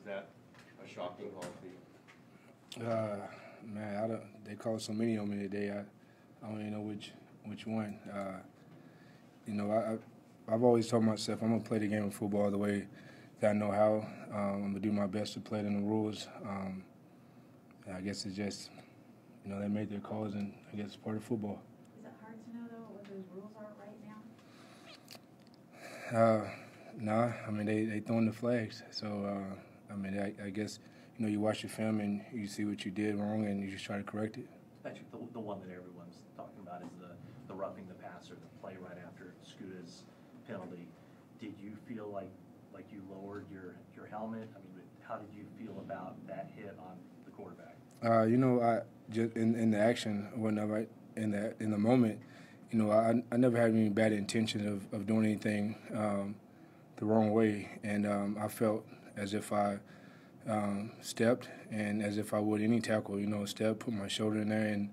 Was that a shocking call to you? Man, they called so many on me today. I don't even know which one. I've always told myself I'm gonna play the game of football the way that I know how. I'm gonna do my best to play it in the rules. I guess it's just, they made their calls, and I guess it's part of football. Is it hard to know, though, what those rules are right now? Nah, I mean, they throwing the flags. So, I guess, you watch the film and you see what you did wrong and you just try to correct it. Patrick, the one that everyone's talking about is the roughing the passer, the play right after Scuta's penalty. Did you feel like you lowered your helmet? I mean, how did you feel about that hit on the quarterback? I just in the action, whenever in the moment, I never had any bad intention of doing anything the wrong way, and I felt as if I stepped and as if I would any tackle, step, put my shoulder in there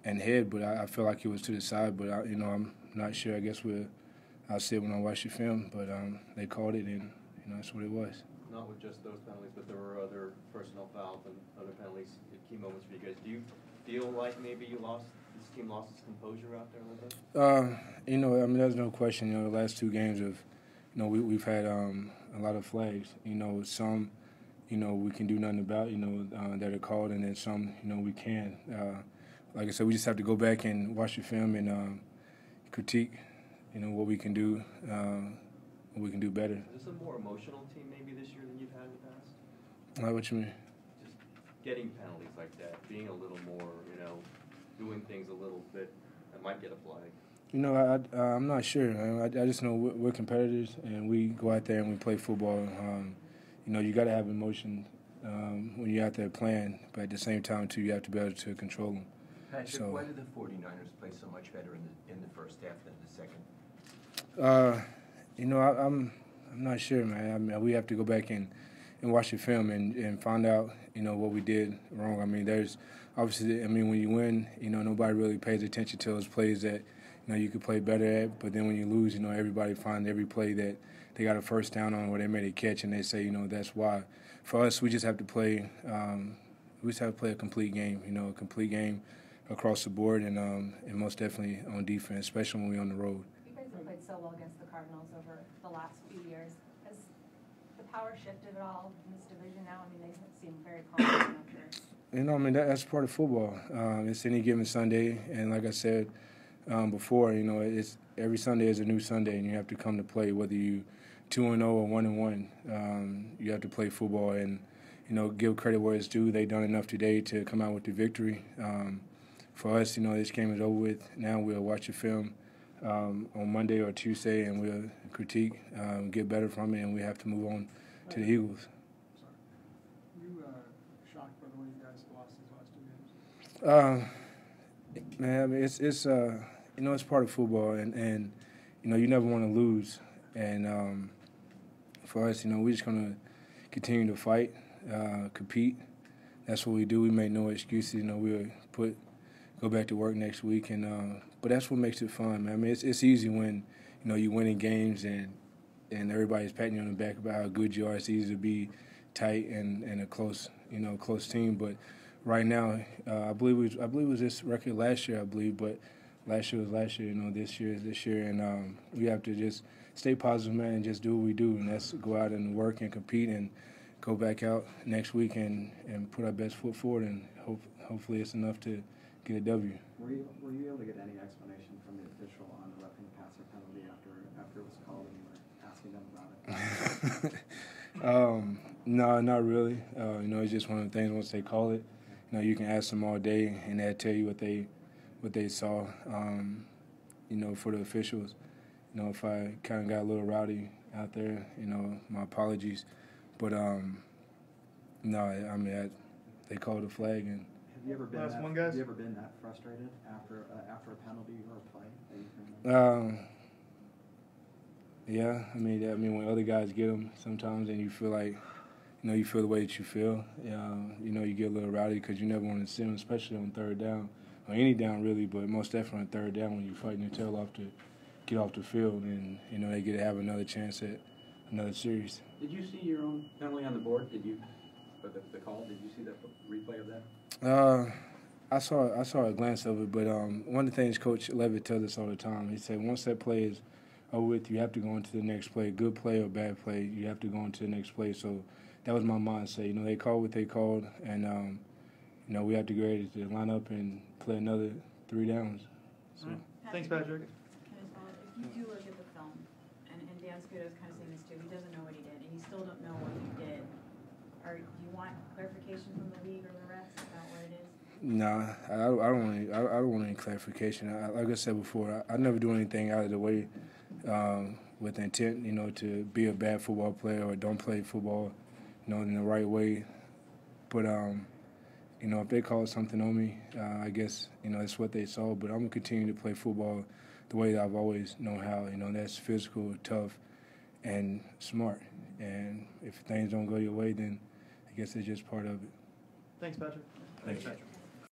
and head, but I feel like it was to the side, but I'm not sure. I guess I'll see it when I watch the film, but they called it, and that's what it was. Not with just those penalties, but there were other personnel fouls and other penalties, key moments for you guys. Do you feel like maybe this team lost its composure out there a little bit? There's no question. The last two games we've had a lot of flags. Some, we can do nothing about, that are called, and then some, we can. Like I said, we just have to go back and watch the film and critique, what we can do, what we can do better. Is this a more emotional team maybe this year than you've had in the past? What you mean? Just getting penalties like that, being a little more, doing things a little bit that might get a flag. I'm not sure. I just know we're competitors, and we go out there and we play football. You got to have emotion when you're out there playing, but at the same time, too, you have to be able to control them. Patrick, why did the 49ers play so much better in the first half than the second? I'm not sure, man. We have to go back and watch the film and find out, what we did wrong. There's obviously, when you win, nobody really pays attention to those plays that, you could play better at. But then when you lose, everybody finds every play that they got a first down on where they made a catch, and they say, that's why. For us, we just have to play. We just have to play a complete game. A complete game across the board, and most definitely on defense, especially when we're on the road. You guys have played so well against the Cardinals over the last few years. Has the power shifted at all in this division now? They seem very confident up there. That's part of football. It's any given Sunday, and like I said before, it's every Sunday is a new Sunday, and you have to come to play, whether you 2-0 or 1-1. You have to play football and give credit where it's due. They've done enough today to come out with the victory. For us, this game is over with. Now we'll watch the film on Monday or Tuesday, and we'll critique, get better from it, and we have to move on to the Eagles. You shocked by the way you guys lost these last 2 games? Man, it's part of football, and you never want to lose. And for us, we're just gonna continue to fight, compete. That's what we do. We make no excuses. We'll go back to work next week, and but that's what makes it fun, man. It's easy when you winning games and everybody's patting you on the back about how good you are. It's easy to be tight and a close team. But right now, I believe it was this record last year, but last year was last year. This year is this year, and we have to just stay positive, man, and just do what we do, and that's go out and work and compete and go back out next week and put our best foot forward, and hopefully it's enough to get a W. Were you able to get any explanation from the official on the roughing the passer penalty after it was called and you were asking them about it? No, not really. It's just one of the things. Once they call it, you can ask them all day, and they'll tell you what they saw. For the officials, if I kind of got a little rowdy out there, my apologies. But no, they called a flag and. Have you ever been that frustrated after a penalty or a play that you can Yeah, when other guys get them sometimes, and you feel like, you feel the way that you feel. You get a little rowdy because you never want to see them, especially on third down or any down really, but most definitely on third down when you're fighting your tail off to get off the field, and they get to have another chance at another series. Did you see your own penalty on the board? Did you, or the call? Did you see the replay of that? I saw a glance of it, but one of the things Coach Levitt tells us all the time, he said once that play is over with, you have to go into the next play. Good play or bad play, you have to go into the next play. So that was my mindset. You know, they called what they called, and you know, we have to get ready to line up and play another 3 downs. So. Thanks, Patrick. Can I follow up? If you do look at the film, and Dan Scudo's kind of saying this too, he doesn't know what he did, and you still don't know what you did. Do you want clarification from the league or the refs about what it is? Nah, I don't want any clarification. Like I said before, I never do anything out of the way with intent, you know, to be a bad football player or don't play football, you know, in the right way. But you know, if they call something on me, I guess, you know, it's what they saw. But I'm going to continue to play football the way that I've always known how. You know, that's physical, tough, and smart. And if things don't go your way, then I guess it's just part of it. Thanks, Patrick. Thanks, Patrick.